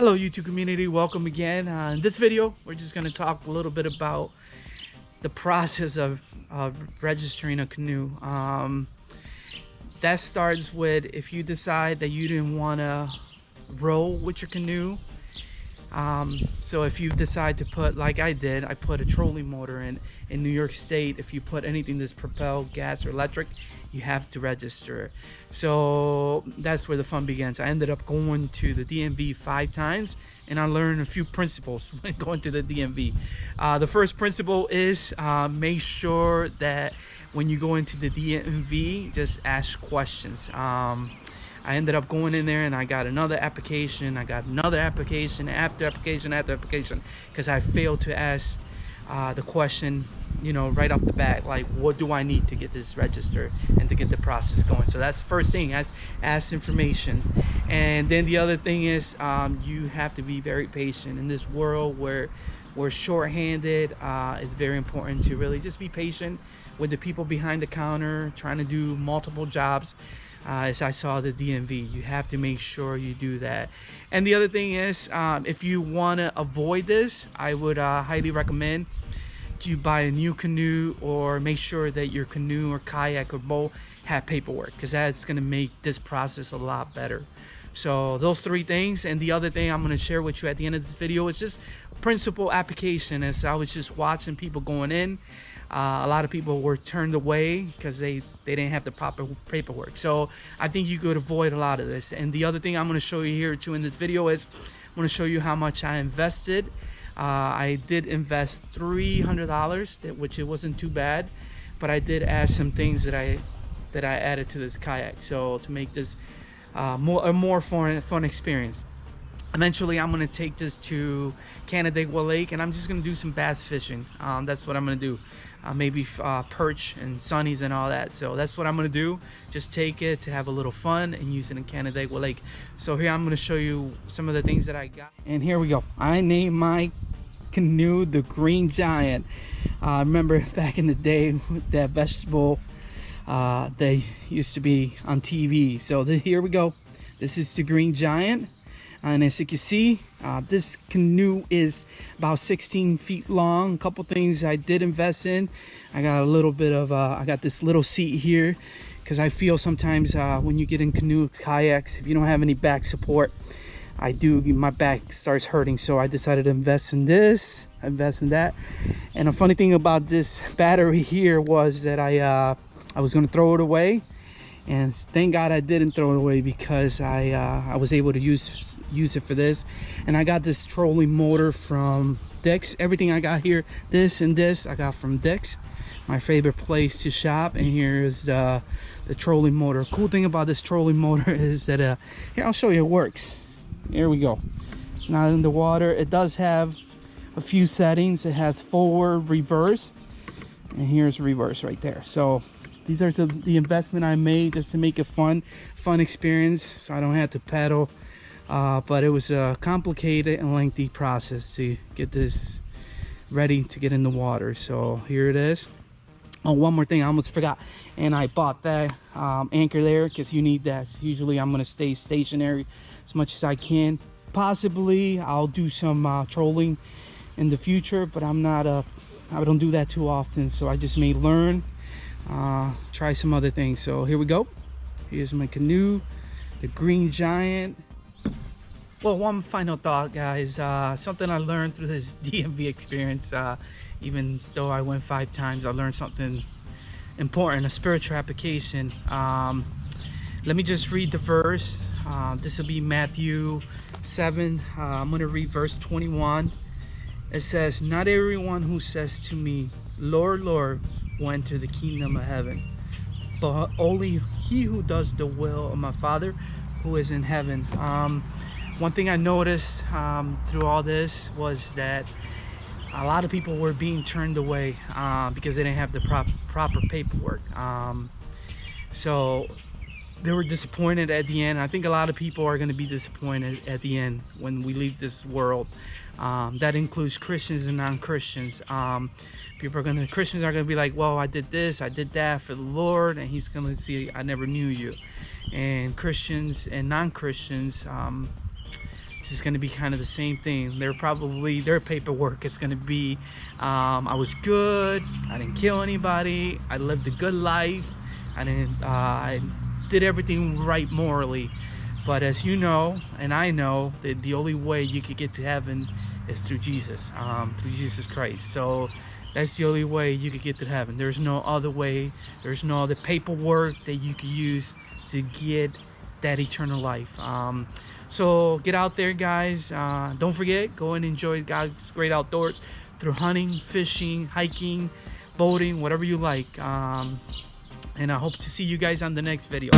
Hello YouTube community, welcome again. In this video we're just going to talk a little bit about the process of registering a canoe. That starts with if you decide that you didn't want to row with your canoe. So if you decide to put, like I did, I put a trolley motor in New York State. If you put anything that's propelled, gas or electric, you have to register. So that's where the fun begins. I ended up going to the DMV 5 times and I learned a few principles when going to the DMV. The first principle is make sure that when you go into the DMV, just ask questions. I ended up going in there and I got another application. I got another application after application after application because I failed to ask the question, you know, right off the bat, like, what do I need to get this registered and to get the process going? So that's the first thing, ask information. And then the other thing is you have to be very patient in this world where we're short-handed. It's very important to really just be patient with the people behind the counter trying to do multiple jobs. As I saw the DMV, you have to make sure you do that. And the other thing is, if you want to avoid this, I would highly recommend you buy a new canoe, or make sure that your canoe or kayak or boat have paperwork, because that's going to make this process a lot better. So those 3 things. And the other thing I'm going to share with you at the end of this video is just principal application. As I was just watching people going in, a lot of people were turned away because they didn't have the proper paperwork. So I think you could avoid a lot of this. And the other thing I'm going to show you here too in this video is I'm going to show you how much I invested. I did invest $300, which it wasn't too bad, but I did add some things that I added to this kayak, so to make this a more fun experience. Eventually I'm going to take this to Canandaigua Lake and I'm just going to do some bass fishing. That's what I'm going to do. Maybe perch and sunnies and all that. So that's what I'm going to do. Just take it to have a little fun and use it in Canandaigua Lake. So here I'm going to show you some of the things that I got. And here we go. I named my canoe the Green Giant. Remember back in the day with that vegetable they used to be on TV. So here we go. This is the Green Giant. And as you can see, this canoe is about 16 feet long. A couple things I did invest in. I got a little bit of I got this little seat here because I feel sometimes when you get in canoe kayaks, if you don't have any back support, my back starts hurting. So I decided to invest in this, invest in that. And a funny thing about this battery here was that I was going to throw it away, and thank God I didn't throw it away, because I was able to use it for this. And I got this trolley motor from Dick's. Everything I got here, this and this, I got from Dick's, my favorite place to shop. And here's the trolley motor. Cool thing about this trolley motor is that here, I'll show you, it works. Here we go. It's not in the water. It does have a few settings. It has forward, reverse, and here's reverse right there. So these are the investment I made just to make a fun experience, so I don't have to paddle. But it was a complicated and lengthy process to get this ready to get in the water. So here it is. Oh, one more thing I almost forgot, and I bought that anchor there because you need that. Usually I'm going to stay stationary as much as I can. Possibly I'll do some trolling in the future, but I don't do that too often, so I just may learn, try some other things. So here we go. Here's my canoe, the Green Giant. Well, one final thought, guys. Something I learned through this DMV experience, even though I went 5 times, I learned something important, a spiritual application. Let me just read the verse. This will be Matthew 7. I'm going to read verse 21. It says, "Not everyone who says to me, 'Lord, Lord,' will enter the kingdom of heaven, but only he who does the will of my Father who is in heaven." One thing I noticed through all this was that a lot of people were being turned away because they didn't have the proper paperwork. So they were disappointed at the end. I think a lot of people are going to be disappointed at the end when we leave this world. That includes Christians and non-Christians. Christians are going to be like, well, I did this, I did that for the Lord, and he's going to see, I never knew you. And Christians and non-Christians, just going to be kind of the same thing. Their paperwork is going to be, I was good, I didn't kill anybody, I lived a good life, I did everything right morally. But as you know, and I know, that the only way you could get to heaven is through Jesus Christ. So that's the only way you could get to heaven. There's no other way. There's no other paperwork that you could use to get that eternal life. So get out there, guys. Don't forget, go and enjoy God's great outdoors through hunting, fishing, hiking, boating, whatever you like. And I hope to see you guys on the next video.